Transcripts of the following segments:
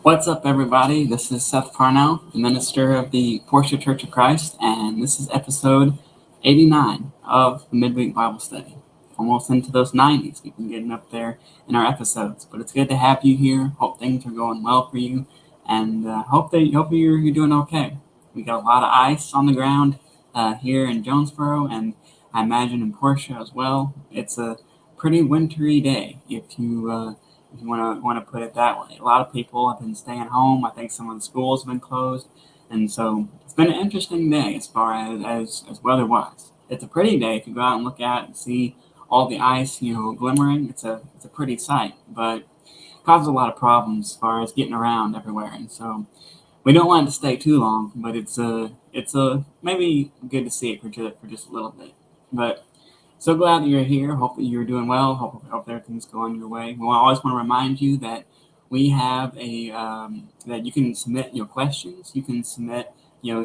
What's up, everybody? This is Seth Parnell, the minister of the Portia Church of Christ, and this is episode 89 of the Midweek Bible Study. Almost into those 90s. We've been getting up there in our episodes, but it's good to have you here. Hope things are going well for you, and hope you're doing okay. We got a lot of ice on the ground here in Jonesboro, and I imagine in Portia as well. It's a pretty wintry day, if you want to put it that way. A lot of people have been staying home. I think some of the schools have been closed, and so it's been an interesting day as far as weather-wise. It's a pretty day if you go out and look at it and see all the ice, glimmering. It's a pretty sight, but it causes a lot of problems as far as getting around everywhere, and so we don't want it to stay too long. But it's maybe good to see it for just a little bit, but. So glad that you're here. Hope that you're doing well. Hope everything's going your way. We always want to remind you that we have that you can submit your questions. You can submit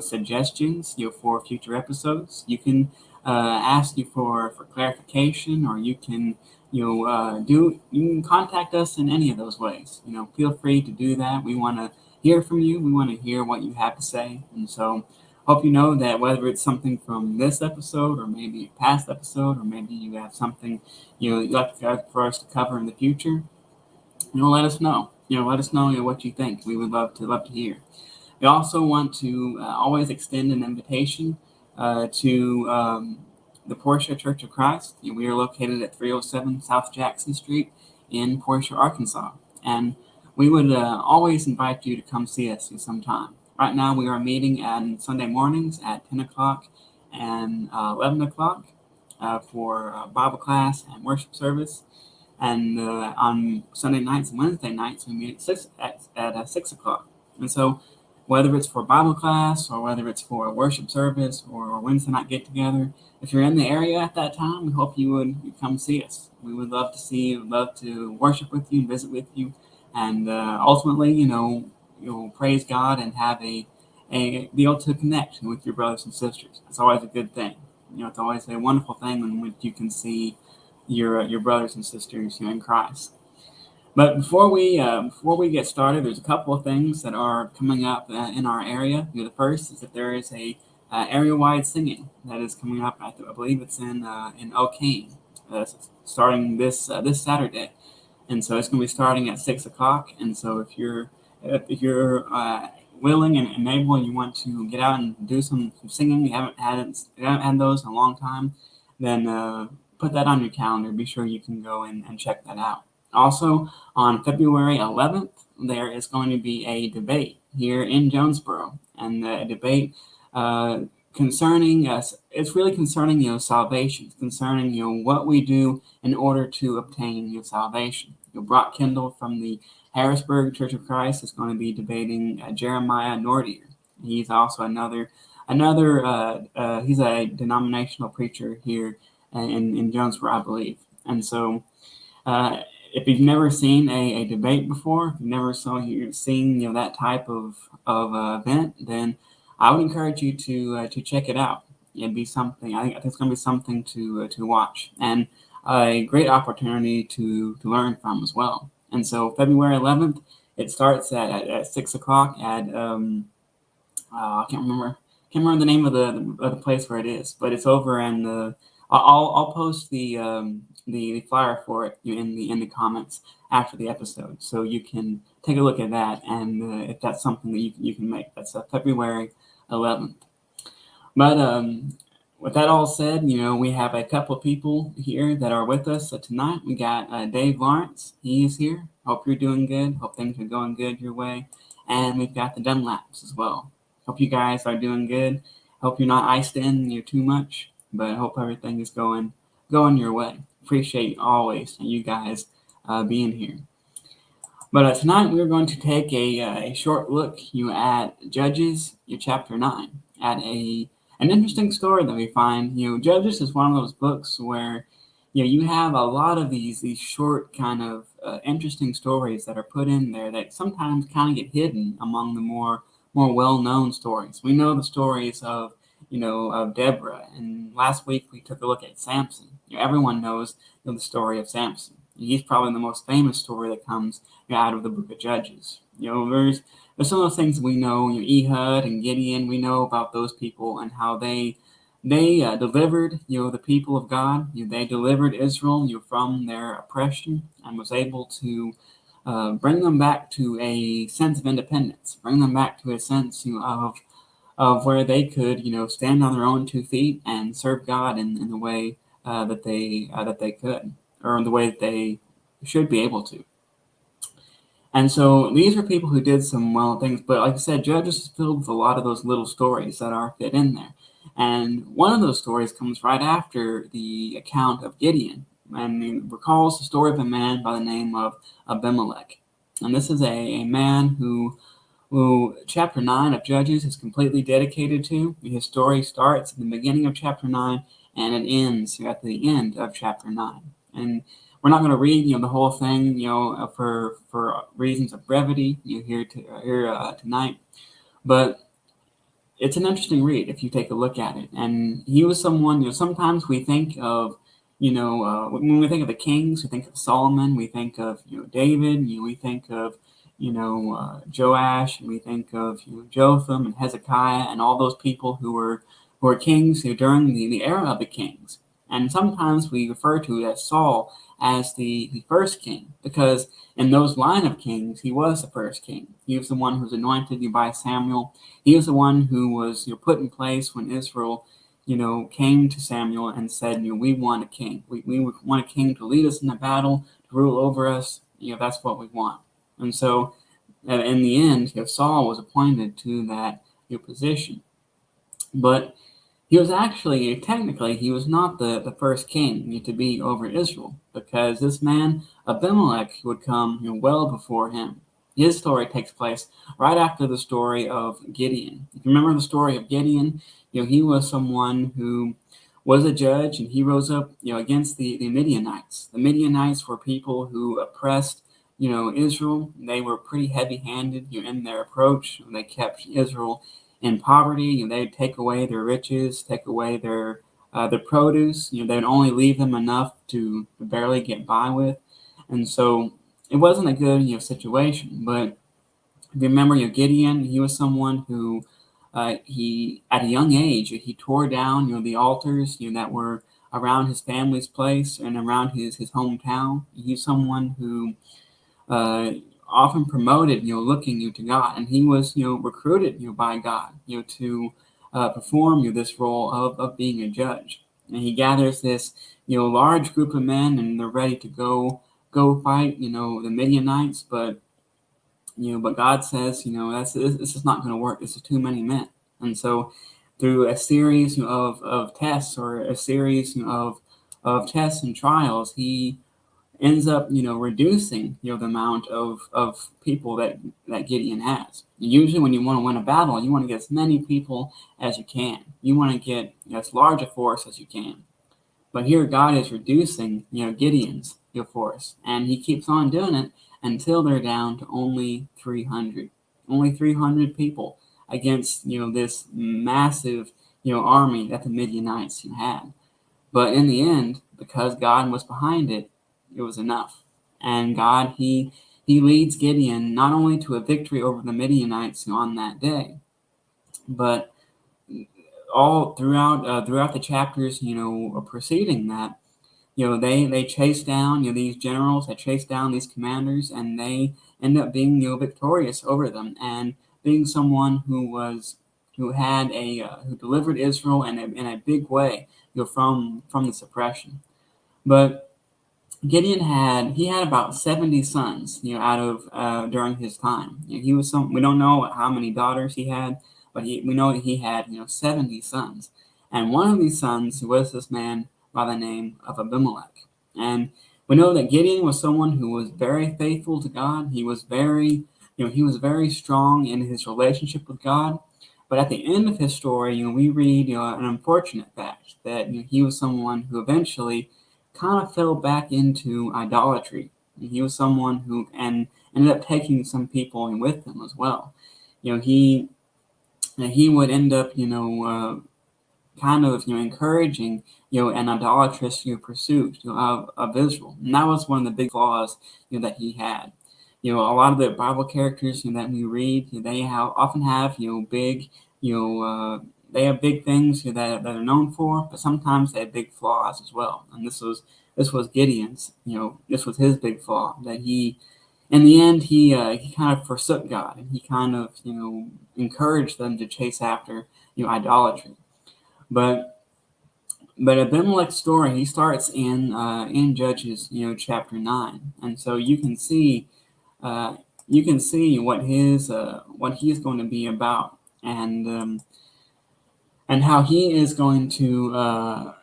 suggestions for future episodes. You can ask you for clarification, or you can you can contact us in any of those ways. Feel free to do that. We want to hear from you. We want to hear what you have to say, and so. Hope you know that whether it's something from this episode or maybe a past episode, or maybe you have something you'd like for us to cover in the future, let us know. Let us know what you think. We would love to hear. We also want to always extend an invitation to the Portia Church of Christ. We are located at 307 South Jackson Street in Portia, Arkansas, and we would always invite you to come see us sometime. Right now, we are meeting on Sunday mornings at 10 o'clock and 11 o'clock for Bible class and worship service. And on Sunday nights and Wednesday nights, we meet at 6 o'clock. And so whether it's for Bible class or whether it's for a worship service or a Wednesday night get-together, if you're in the area at that time, we hope you would come see us. We would love to see you, love to worship with you and visit with you. And ultimately, you'll praise God and have be able to connect with your brothers and sisters. It's always a good thing. It's always a wonderful thing when you can see your brothers and sisters in Christ. But before we get started, there's a couple of things that are coming up in our area. The first is that there is a area-wide singing that is coming up. I believe it's in O'Kane, starting this Saturday, and so it's going to be starting at 6 o'clock. And so if you're willing and able, and you want to get out and do some singing, you haven't had those in a long time, then put that on your calendar. Be sure you can go and check that out. Also, on February 11th, there is going to be a debate here in Jonesboro, and a debate concerning us. It's really concerning salvation. It's concerning what we do in order to obtain salvation. Brock Kendall from the Harrisburg Church of Christ is going to be debating Jeremiah Nordier. He's also he's a denominational preacher here in Jonesboro, I believe. And so if you've never seen a debate before, if you've never seen that type of event, then I would encourage you to check it out. It'd be something. I think it's going to be something to watch, and a great opportunity to learn from as well. And so February 11th, it starts at 6 o'clock at I can't remember the name of the place where it is, but it's over in the. I'll post the flyer for it in the comments after the episode, so you can take a look at that, and if that's something that you can make. That's February 11th. But with that all said, we have a couple of people here that are with us tonight. We got Dave Lawrence. He is here. Hope you're doing good. Hope things are going good your way. And we've got the Dunlaps as well. Hope you guys are doing good. Hope you're not iced in too much, but hope everything is going your way. Appreciate always you guys being here. But tonight we're going to take a short look at Judges, chapter 9, at an interesting story that we find. Judges is one of those books where you have a lot of these short kind of interesting stories that are put in there that sometimes kind of get hidden among the more well-known stories. We know the stories of Deborah, and last week we took a look at Samson. Everyone knows the story of Samson. He's probably the most famous story that comes out of the book of Judges. There's some of those things we know. Ehud and Gideon, we know about those people and how they delivered the people of God. They delivered Israel from their oppression and was able to bring them back to a sense of independence, bring them back to a sense of where they could stand on their own 2 feet and serve God in the way that they could, or in the way that they should be able to. And so these are people who did some well things, but like I said, Judges is filled with a lot of those little stories that are fit in there. And one of those stories comes right after the account of Gideon, and it recalls the story of a man by the name of Abimelech. And this is a man who chapter 9 of Judges is completely dedicated to. His story starts at the beginning of chapter 9 and it ends at the end of chapter 9. And we're not going to read the whole thing for reasons of brevity here tonight, but it's an interesting read if you take a look at it. And he was someone, sometimes we think of, when we think of the kings, we think of Solomon, we think of, David, we think of, Joash, and we think of Jotham and Hezekiah and all those people who were kings during the era of the kings. And sometimes we refer to Saul as the first king, because in those line of kings, he was the first king. He was the one who was anointed by Samuel. He was the one who was put in place when Israel came to Samuel and said, we want a king. We want a king to lead us in the battle, to rule over us. That's what we want. And so in the end, Saul was appointed to that position. But he was actually, technically, he was not the first king to be over Israel, because this man, Abimelech, would come well before him. His story takes place right after the story of Gideon. If you remember the story of Gideon, he was someone who was a judge, and he rose up against the Midianites. The Midianites were people who oppressed Israel. They were pretty heavy-handed in their approach. They kept Israel in poverty. They'd take away their riches, take away their produce. They'd only leave them enough to barely get by with. And so it wasn't a good situation. But if you remember Gideon, he was someone who he at a young age he tore down the altars that were around his family's place and around his hometown. He's someone who often promoted, looking to God, and he was, recruited, by God, to perform this role of being a judge. And he gathers this, large group of men, and they're ready to go fight, the Midianites, but God says, this is not going to work. This is too many men, and so through a series of tests, or a series of tests and trials, he ends up, reducing, the amount of people that Gideon has. Usually when you want to win a battle, you want to get as many people as you can. You want to get as large a force as you can. But here God is reducing, Gideon's force. And he keeps on doing it until they're down to only 300. Only 300 people against, this massive, army that the Midianites had. But in the end, because God was behind it, it was enough. And God, he leads Gideon not only to a victory over the Midianites on that day, but all throughout the chapters, preceding that, they chase down, these generals, they chase down these commanders, and they end up being, victorious over them, and being someone who delivered Israel in a big way, from this oppression. But Gideon had about 70 sons, out of during his time. He was we don't know how many daughters he had, but we know that he had 70 sons, and one of these sons was this man by the name of Abimelech. And we know that Gideon was someone who was very faithful to God. He was very strong in his relationship with God. But at the end of his story, we read an unfortunate fact that he was someone who eventually kind of fell back into idolatry. He was someone who ended up taking some people with him as well. He would end up kind of encouraging an idolatrous pursuit of Israel, and that was one of the big flaws that he had. A lot of the Bible characters that we read, they often have big, they have big things that are known for, but sometimes they have big flaws as well. And this was Gideon's. This was his big flaw, that he, in the end, he kind of forsook God, and he kind of encouraged them to chase after idolatry. But Abimelech's story, he starts in Judges chapter 9, and so you can see what he is going to be about, and how he is going to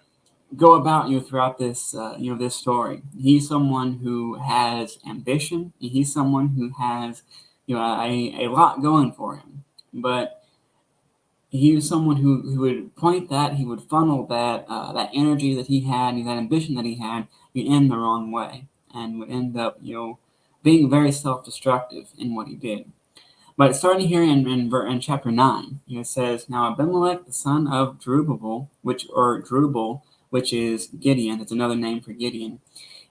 go about throughout this this story. He's someone who has ambition. He's someone who has a lot going for him, but he was someone who would he would funnel that energy that he had, that ambition that he had, in the wrong way, and would end up being very self-destructive in what he did. But starting here in chapter 9, it says, "Now Abimelech, the son of Jerubbaal, which is Gideon, it's another name for Gideon,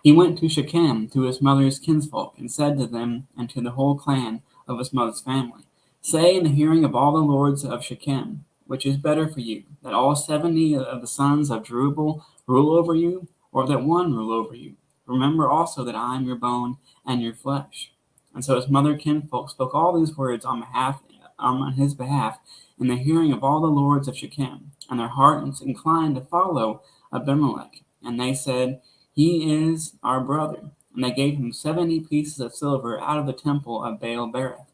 he went to Shechem, to his mother's kinsfolk, and said to them and to the whole clan of his mother's family, Say in the hearing of all the lords of Shechem, which is better for you, that all 70 of the sons of Jerubbaal rule over you, or that one rule over you? Remember also that I am your bone and your flesh." And so his mother kinfolk spoke all these words on his behalf in the hearing of all the lords of Shechem, and their hearts inclined to follow Abimelech. And they said, "He is our brother." And they gave him 70 pieces of silver out of the temple of Baal-berith,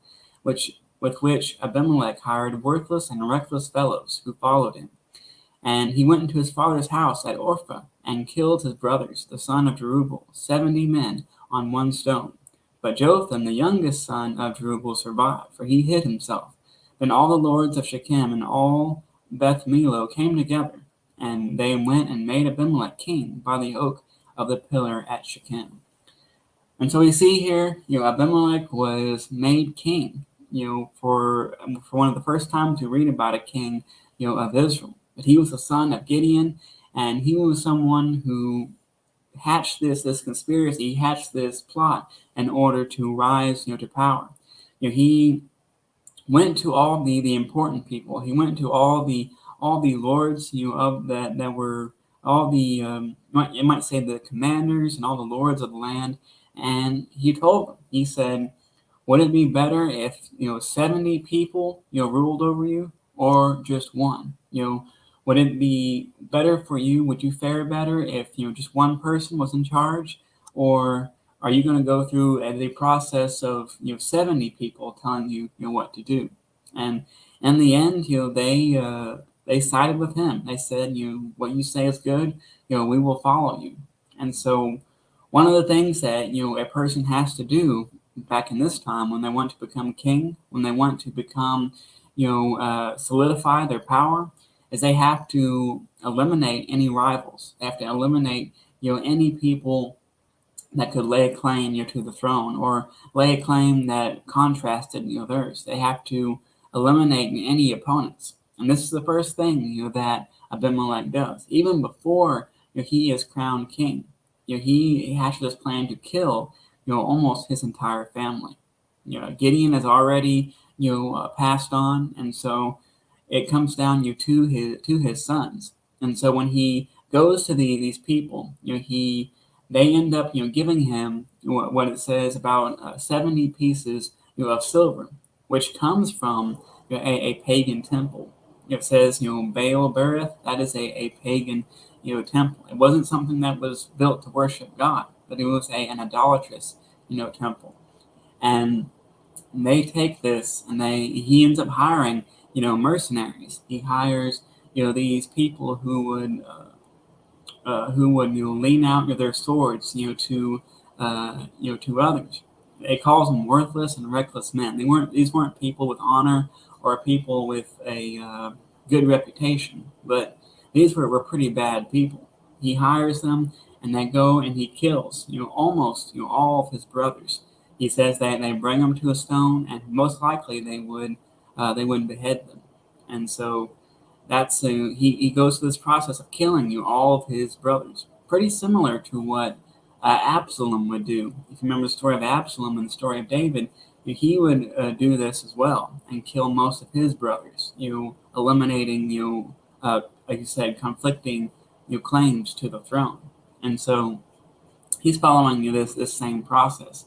with which Abimelech hired worthless and reckless fellows who followed him. And he went into his father's house at Orpha, and killed his brothers, the son of Jerubbaal, 70 men on one stone. But Jotham, the youngest son of Jerubbaal, survived, for he hid himself. Then all the lords of Shechem and all Beth Millo came together, and they went and made Abimelech king by the oak of the pillar at Shechem. And so we see here, Abimelech was made king, for one of the first times we read about a king, of Israel. But he was the son of Gideon, and he was someone who hatched this conspiracy, hatched this plot in order to rise, to power. He went to all the important people. He went to all the lords, of that were all the you might say the commanders and all the lords of the land, and he told them. He said, "Would it be better if 70 people ruled over you, or just one? Would it be better for you? Would you fare better if just one person was in charge, or are you going to go through the process of 70 people telling you what to do?" And in the end, they sided with him. They said, "What you say is good. We will follow you." And so, one of the things that a person has to do back in this time, when they want to become king, when they want to become solidify their power, is they have to eliminate any rivals. They have to eliminate any people that could lay a claim to the throne, or lay a claim that contrasted theirs. They have to eliminate any opponents. And this is the first thing that Abimelech does. Even before he is crowned king, he hatched this plan to kill almost his entire family. Gideon has already passed on, and so it comes down to his sons. And so when he goes to these people, they end up giving him what it says about 70 pieces of silver, which comes from a pagan temple. It says Baal-berith, that is a pagan temple. It wasn't something that was built to worship God, but it was an idolatrous temple. And they take this, and he ends up hiring mercenaries. He hires these people who would lean out their swords to others. It calls them worthless and reckless men. These weren't people with honor or people with a good reputation, but these were pretty bad people. He hires them, and they go and he kills almost all of his brothers. He says that they bring them to a stone, and most likely they would behead them. And so that's he goes through this process of killing all of his brothers, pretty similar to what Absalom would do. If you remember the story of Absalom and the story of David, he would do this as well and kill most of his brothers, eliminating, like you said, conflicting, claims to the throne. And so he's following this same process.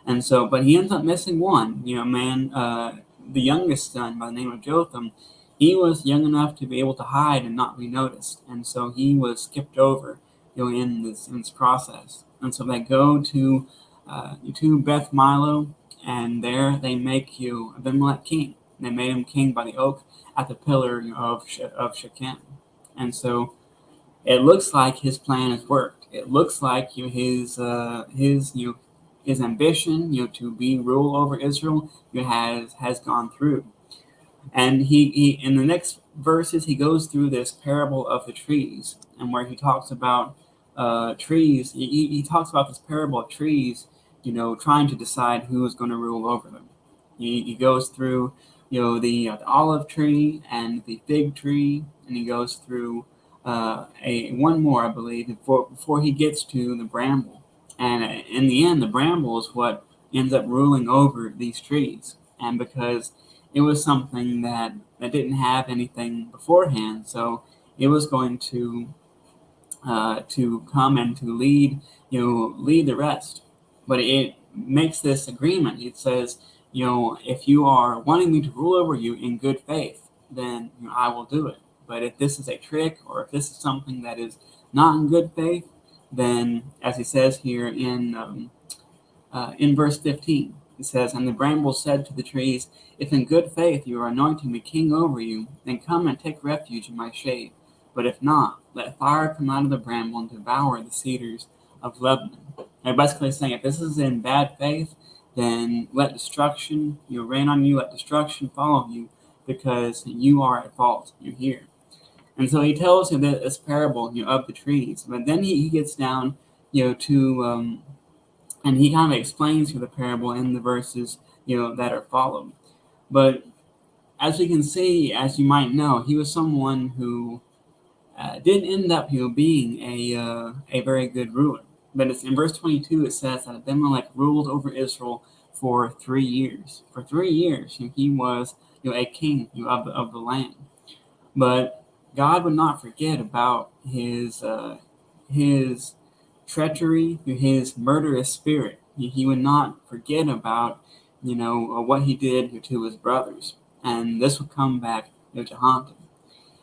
And so, but he ends up missing one, the youngest son by the name of Jotham. He was young enough to be able to hide and not be noticed. And so he was skipped over, in this process. And so they go to Beth Milo, and there they make Abimelech king. They made him king by the oak at the pillar of Shechem. And so it looks like his plan has worked. It looks like his ambition to be rule over Israel has gone through. And he in the next verses he goes through this parable of the trees, and where he talks about trees. He talks about this parable of trees, trying to decide who is going to rule over them. He goes through the olive tree and the fig tree, and he goes through one more, I believe, before he gets to the bramble. And in the end, the bramble is what ends up ruling over these trees. And because it was something that didn't have anything beforehand, so it was going to come and to lead the rest. But it makes this agreement. It says, if you are wanting me to rule over you in good faith, then I will do it. But if this is a trick, or if this is something that is not in good faith, then, as he says here in verse 15, it says, "And the bramble said to the trees, if in good faith you are anointing me king over you, then come and take refuge in my shade. But if not, let fire come out of the bramble and devour the cedars of Lebanon." They're basically saying, if this is in bad faith, then let destruction rain on you, let destruction follow you, because you are at fault. You're here. And so he tells you this parable of the trees. But then he gets down to and he kind of explains the parable in the verses that are followed. But as we can see, as you might know, he was someone who didn't end up being a very good ruler. But it's in verse 22, it says that Abimelech ruled over Israel for 3 years. For 3 years, he was a king of the land. But God would not forget about his treachery, his murderous spirit. He would not forget about what he did to his brothers, and this would come back to haunt him.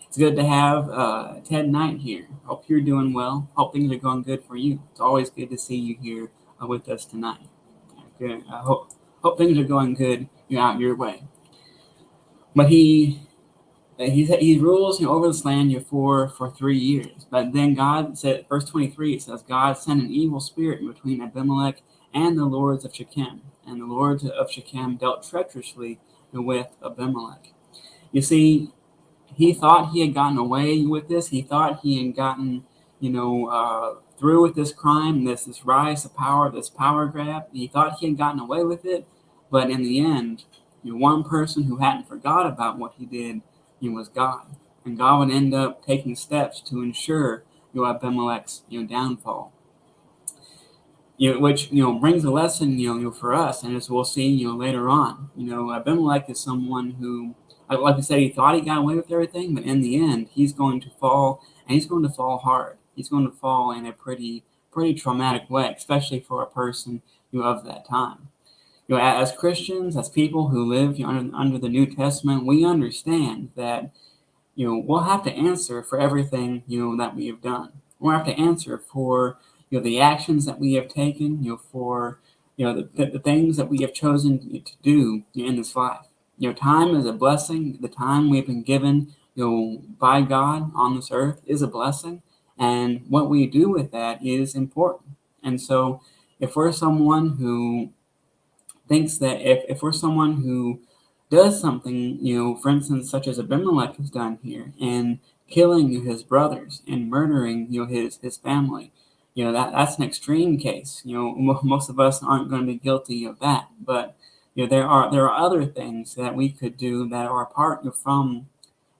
It's good to have Ted Knight here. Hope you're doing well. Hope things are going good for you. It's always good to see you here with us tonight. Good. I hope things are going good out your way. But he rules over this land for 3 years. But then God said, verse 23, it says, God sent an evil spirit between Abimelech and the lords of Shechem. And the lords of Shechem dealt treacherously with Abimelech. You see, he thought he had gotten away with this. He thought he had gotten, through with this crime, this rise to power, this power grab. He thought he had gotten away with it. But in the end, one person who hadn't forgot about what he did, was God. And God would end up taking steps to ensure Abimelech's downfall. Which brings a lesson for us, and as we'll see later on, Abimelech is someone who, like we said, he thought he got away with everything, but in the end, he's going to fall, and he's going to fall hard. He's going to fall in a pretty traumatic way, especially for a person of that time. As Christians, as people who live under the New Testament, we understand that we'll have to answer for everything that we have done. We'll have to answer for the actions that we have taken, for the things that we have chosen to do in this life. Time is a blessing. The time we've been given by God on this earth is a blessing, and what we do with that is important. And so if we're someone who thinks that if we're someone who does something, for instance, such as Abimelech has done here, and killing his brothers and murdering, his family, that's an extreme case. Most of us aren't going to be guilty of that, but there are other things that we could do that are apart from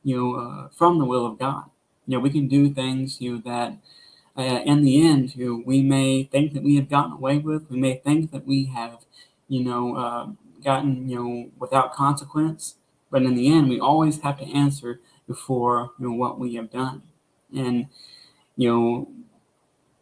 the will of God. We can do things that in the end, we may think that we have gotten away with. We may think that we have, gotten, without consequence. But in the end, we always have to answer for what we have done. And you know,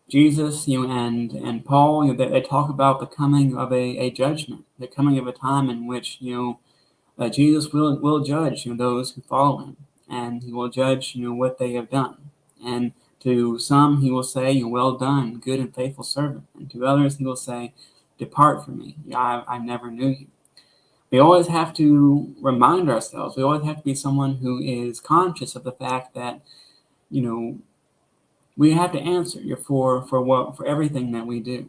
Jesus, and Paul, they talk about the coming of a judgment, the coming of a time in which Jesus will judge those who follow him, and he will judge what they have done. And to some he will say, "Well done, good and faithful servant," and to others he will say, "Depart from me, I never knew you." We always have to remind ourselves. We always have to be someone who is conscious of the fact that we have to answer for everything that we do.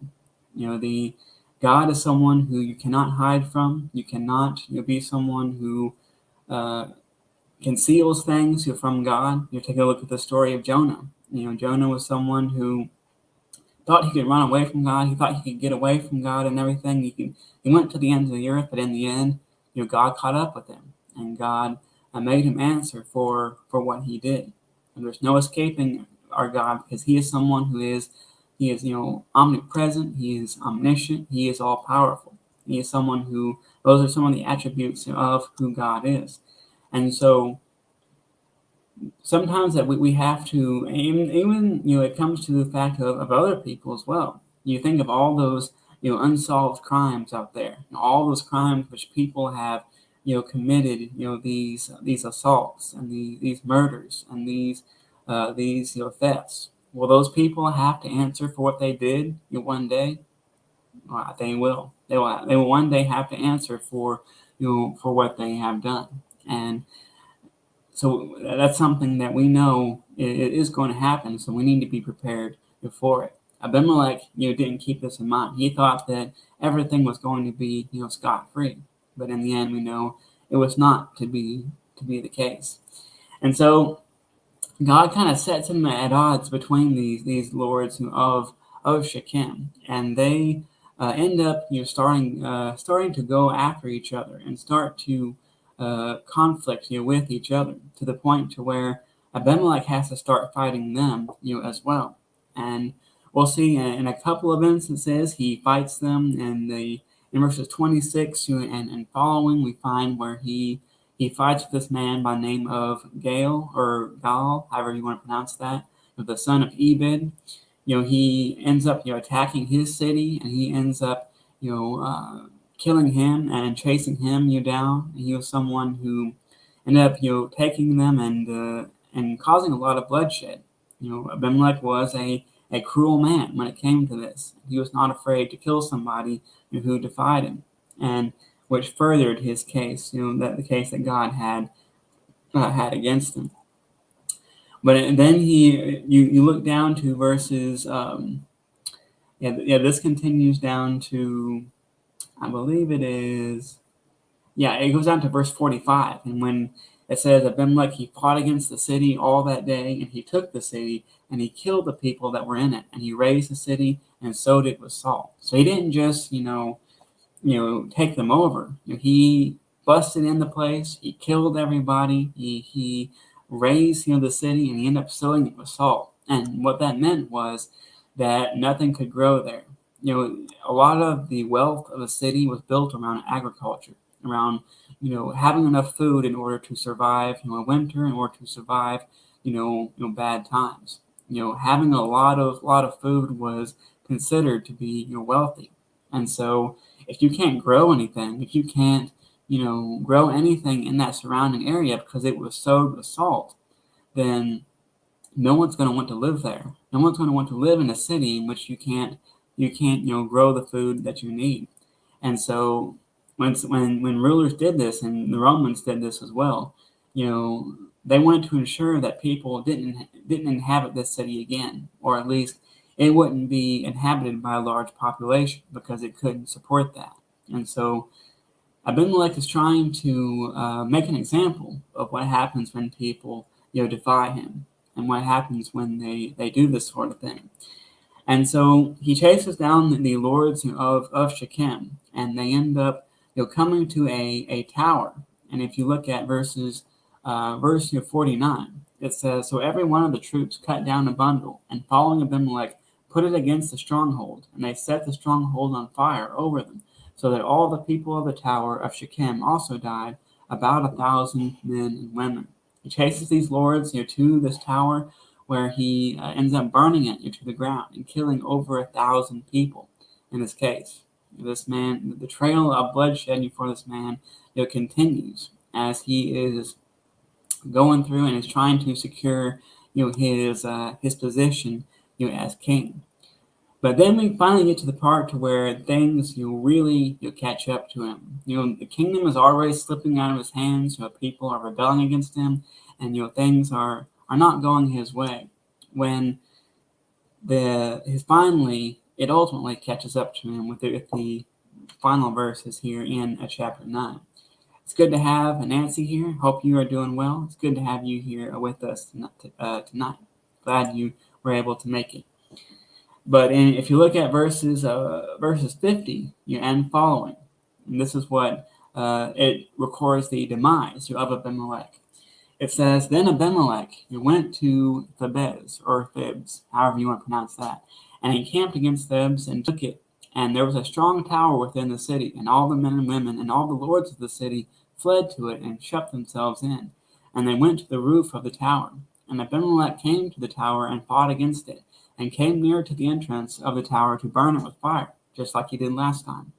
The God is someone who you cannot hide from. You cannot be someone who conceals things from God. You take a look at the story of Jonah. Jonah was someone who thought he could run away from God. He thought he could get away from God and everything. He went to the ends of the earth, but in the end, God caught up with him, and God made him answer for what he did. And there's no escaping our God, because he is someone who is omnipresent. He is omniscient. He is all powerful. He is someone who, those are some of the attributes of who God is. And so sometimes that we have to, even it comes to the fact of other people as well. You think of all those unsolved crimes out there, all those crimes which people have committed, these assaults and these murders and these thefts. Will those people have to answer for what they did one day? Well, they will. They will one day have to answer for for what they have done. And so that's something that we know it is going to happen. So we need to be prepared for it. Abimelech, didn't keep this in mind. He thought that everything was going to be, scot-free. But in the end, we know it was not to be the case. And so God kind of sets him at odds between these lords of Shechem, and they end up starting to go after each other and start to conflict with each other, to the point to where Abimelech has to start fighting them as well. And we'll see in a couple of instances he fights them, and in verses 26 and following, we find where he fights with this man by the name of Gaal, or Gaal, however you want to pronounce that, the son of Ebed. He ends up attacking his city, and he ends up killing him and chasing him down. He was someone who ended up taking them and causing a lot of bloodshed. Abimelech was a cruel man when it came to this. He was not afraid to kill somebody who defied him, and which furthered his case, that the case that God had against him. But then you look down to verses, this continues down to, I believe it is, it goes down to verse 45, and when it says Abimelech, he fought against the city all that day, and he took the city, and he killed the people that were in it, and he razed the city, and sowed it with salt. So he didn't just, take them over. He busted in the place. He killed everybody. He razed, the city, and he ended up sowing it with salt. And what that meant was that nothing could grow there. A lot of the wealth of the city was built around agriculture, around having enough food in order to survive a winter, in order to survive bad times. Having a lot of food was considered to be wealthy. And so if you can't grow anything, if you can't grow anything in that surrounding area because it was sowed with salt, then no one's going to want to live there. No one's going to want to live in a city in which you can't grow the food that you need. And so when rulers did this, and the Romans did this as well, they wanted to ensure that people didn't inhabit this city again, or at least it wouldn't be inhabited by a large population, because it couldn't support that. And so Abimelech is trying to make an example of what happens when people defy him, and what happens when they do this sort of thing. And so he chases down the lords of Shechem, and they end up coming to a tower. And if you look at verse 49, it says, "So every one of the troops cut down a bundle, and following Abimelech, put it against the stronghold, and they set the stronghold on fire over them, so that all the people of the tower of Shechem also died, about 1,000 men and women." He chases these lords to this tower, where he ends up burning it to the ground and killing over 1,000 people. In this case, this man, the trail of bloodshed for this man continues as he is going through and is trying to secure his position as king. But then we finally get to the part to where things really catch up to him. The kingdom is already slipping out of his hands. People are rebelling against him, and things are not going his way. When it ultimately catches up to him with the final verses here in chapter 9. It's good to have Nancy here. Hope you are doing well. It's good to have you here with us tonight. Glad you were able to make it. But if you look at verses 50 and following, and this is what it records the demise of Abimelech. It says, "Then Abimelech went to Thebez, or Thebes, however you want to pronounce that, and he camped against Thebes and took it. And there was a strong tower within the city, and all the men and women and all the lords of the city fled to it and shut themselves in. And they went to the roof of the tower. And Abimelech came to the tower and fought against it, and came near to the entrance of the tower to burn it with fire, just like he did last time.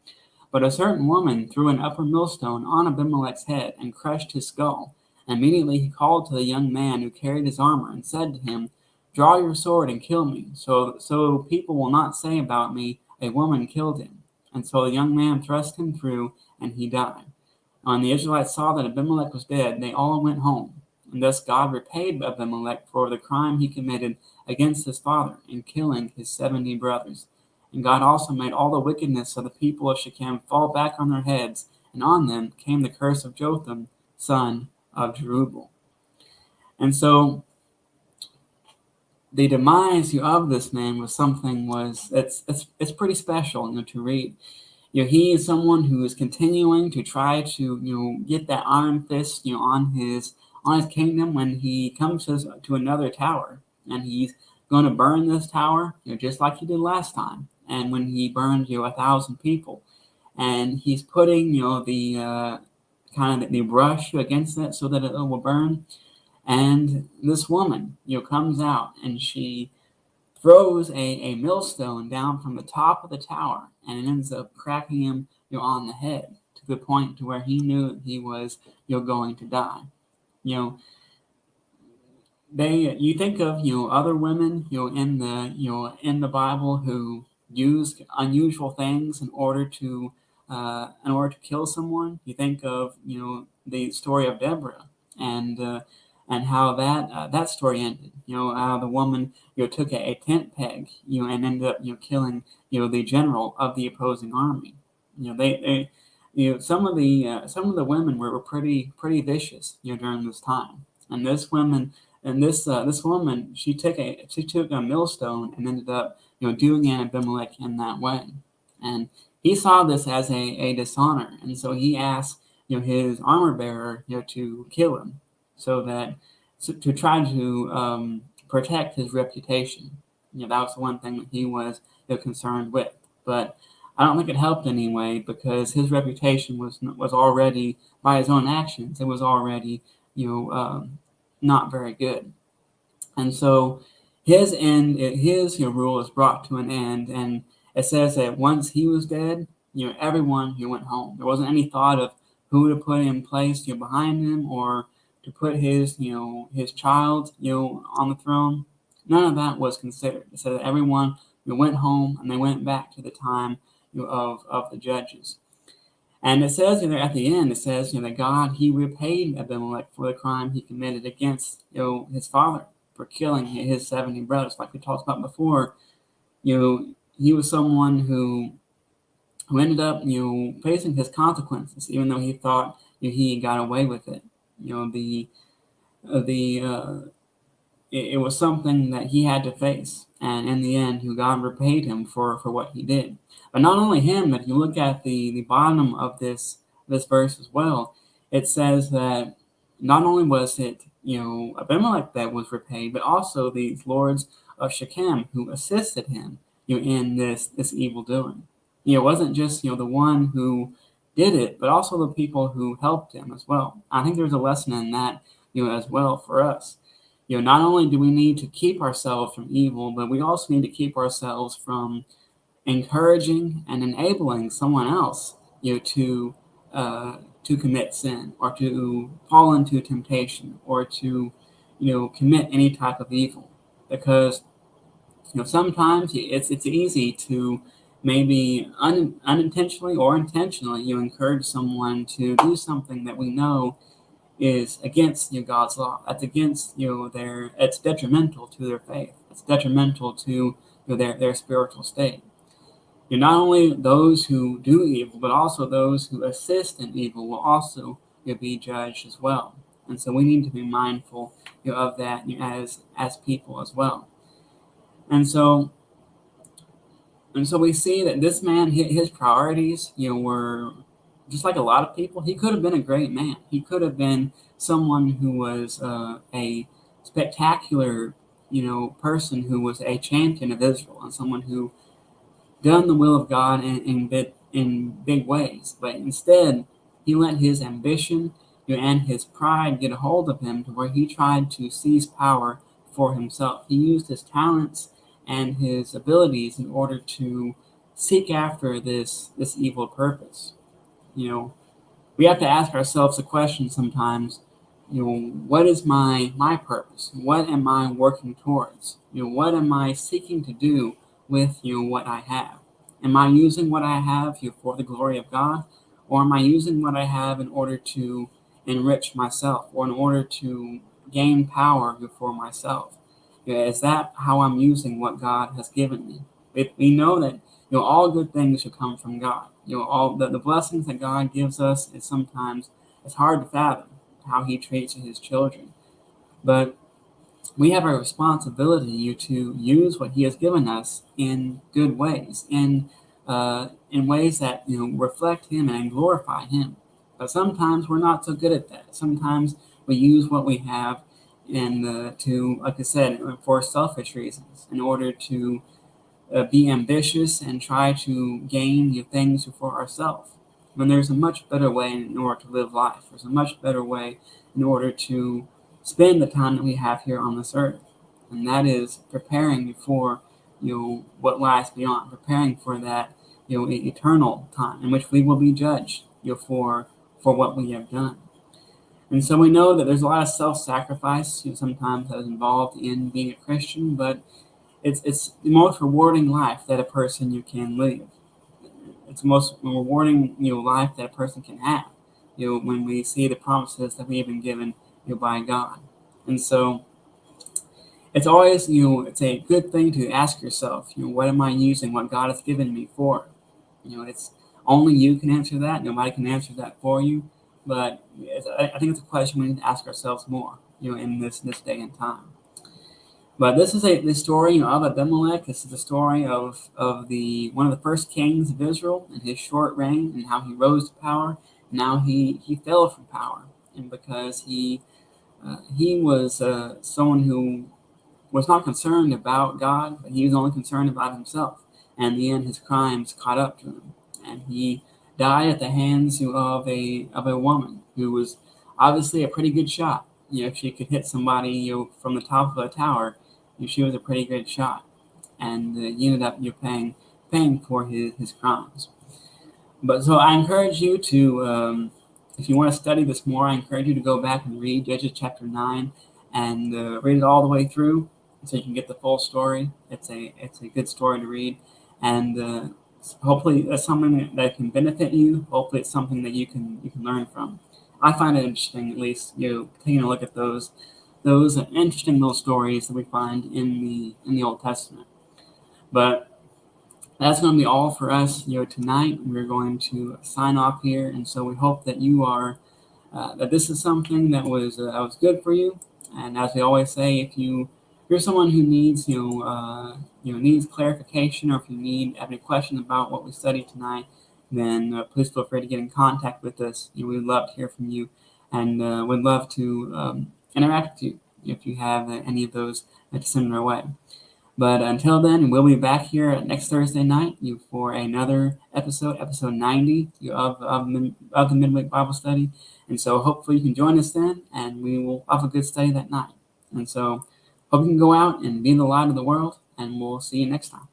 But a certain woman threw an upper millstone on Abimelech's head and crushed his skull. Immediately he called to the young man who carried his armor and said to him, 'Draw your sword and kill me, so people will not say about me, a woman killed him.' And so the young man thrust him through, and he died. When the Israelites saw that Abimelech was dead, they all went home. And thus God repaid Abimelech for the crime he committed against his father in killing his 70 brothers. And God also made all the wickedness of the people of Shechem fall back on their heads, and on them came the curse of Jotham, son of Jerubbaal." And so the demise of this man it's pretty special to read. He is someone who is continuing to try to get that iron fist on his kingdom when he comes to another tower, and he's going to burn this tower just like he did last time, and when he burned 1,000 people, and he's putting the kind of the brush against it so that it will burn. And this woman comes out, and she throws a millstone down from the top of the tower, and it ends up cracking him on the head to the point to where he knew he was going to die. You think of other women in the Bible who used unusual things in order to kill someone. You think of the story of Deborah and how that story ended. How the woman took a tent peg and ended up killing the general of the opposing army. Some of the women were pretty vicious during this time. And this woman she took a millstone and ended up doing Abimelech in that way. And he saw this as a dishonor, and so he asked his armor bearer to kill him, to try to protect his reputation. That was the one thing that he was concerned with. But I don't think it helped anyway, because his reputation was already, by his own actions, it was already not very good. And so his rule is brought to an end, and it says that once he was dead, everyone went home. There wasn't any thought of who to put in place behind him, or to put his child on the throne. None of that was considered. It said that everyone went home, and they went back to the time of the judges. And it says at the end, it says that God, he repaid Abimelech for the crime he committed against his father, for killing his 70 brothers. Like we talked about before, he was someone who ended up facing his consequences, even though he thought he got away with it. It was something that he had to face, and in the end, God repaid him for what he did. But not only him, but if you look at the bottom of this verse as well, it says that not only was it Abimelech that was repaid, but also these lords of Shechem who assisted him, in this evil doing. It wasn't just the one who did it, but also the people who helped him as well. I think there's a lesson in that, as well for us. Not only do we need to keep ourselves from evil, but we also need to keep ourselves from encouraging and enabling someone else, to commit sin or to fall into temptation or to, commit any type of evil. Because sometimes it's easy to maybe unintentionally or intentionally encourage someone to do something that we know is against God's law. That's against it's detrimental to their faith. It's detrimental to their spiritual state. Not only those who do evil, but also those who assist in evil will also be judged as well. And so we need to be mindful of that as people as well. And so we see that this man, his priorities, were just like a lot of people. He could have been a great man. He could have been someone who was a spectacular, person who was a champion of Israel and someone who done the will of God in big ways. But instead, he let his ambition and his pride get a hold of him to where he tried to seize power for himself. He used his talents and his abilities in order to seek after this evil purpose. We have to ask ourselves a question sometimes. What is my purpose? What am I working towards? What am I seeking to do with what I have? Am I using what I have for the glory of God, or am I using what I have in order to enrich myself or in order to gain power for myself? Is that how I'm using what God has given me? We know that all good things should come from God. All the blessings that God gives us is sometimes it's hard to fathom how He treats His children, but we have a responsibility to use what He has given us in good ways, in ways that reflect Him and glorify Him. But sometimes we're not so good at that. Sometimes we use what we have to, like I said, for selfish reasons, in order to be ambitious and try to gain things for ourselves. When there's a much better way in order to live life. There's a much better way in order to spend the time that we have here on this earth, and that is preparing for what lies beyond, preparing for that eternal time in which we will be judged for what we have done. And so we know that there's a lot of self-sacrifice sometimes that is involved in being a Christian, but it's the most rewarding life that a person can live. It's the most rewarding life that a person can have. When we see the promises that we have been given by God. And so it's always it's a good thing to ask yourself, what am I using what God has given me for? It's only you can answer that. Nobody can answer that for you. But I think it's a question we need to ask ourselves more, in this day and time. But this is the story of Abimelech. This is the story of one of the first kings of Israel and his short reign and how he rose to power. Now he fell from power, and because he was someone who was not concerned about God, but he was only concerned about himself. And in the end, his crimes caught up to him, and he died at the hands of a woman who was obviously a pretty good shot. If she could hit somebody from the top of a tower, she was a pretty good shot, and he ended up paying for his crimes. But so I encourage you to, if you want to study this more, I encourage you to go back and read Judges chapter 9 and read it all the way through so you can get the full story. It's a good story to read, and hopefully that's something that can benefit you. Hopefully it's something that you can learn from. I find it interesting, at least, taking a look at those interesting little stories that we find in the Old Testament. But that's going to be all for us, tonight. We're going to sign off here, and so we hope that you are that this is something that was good for you. And as we always say, if you're someone who needs needs clarification, or if you have any questions about what we studied tonight, then please feel free to get in contact with us. We'd love to hear from you, and we'd love to interact with you if you have any of those to send their way. But until then, we'll be back here next Thursday night for another episode 90 of the Midweek Bible Study. And so hopefully you can join us then, and we will have a good study that night. And so hope you can go out and be the light of the world, and we'll see you next time.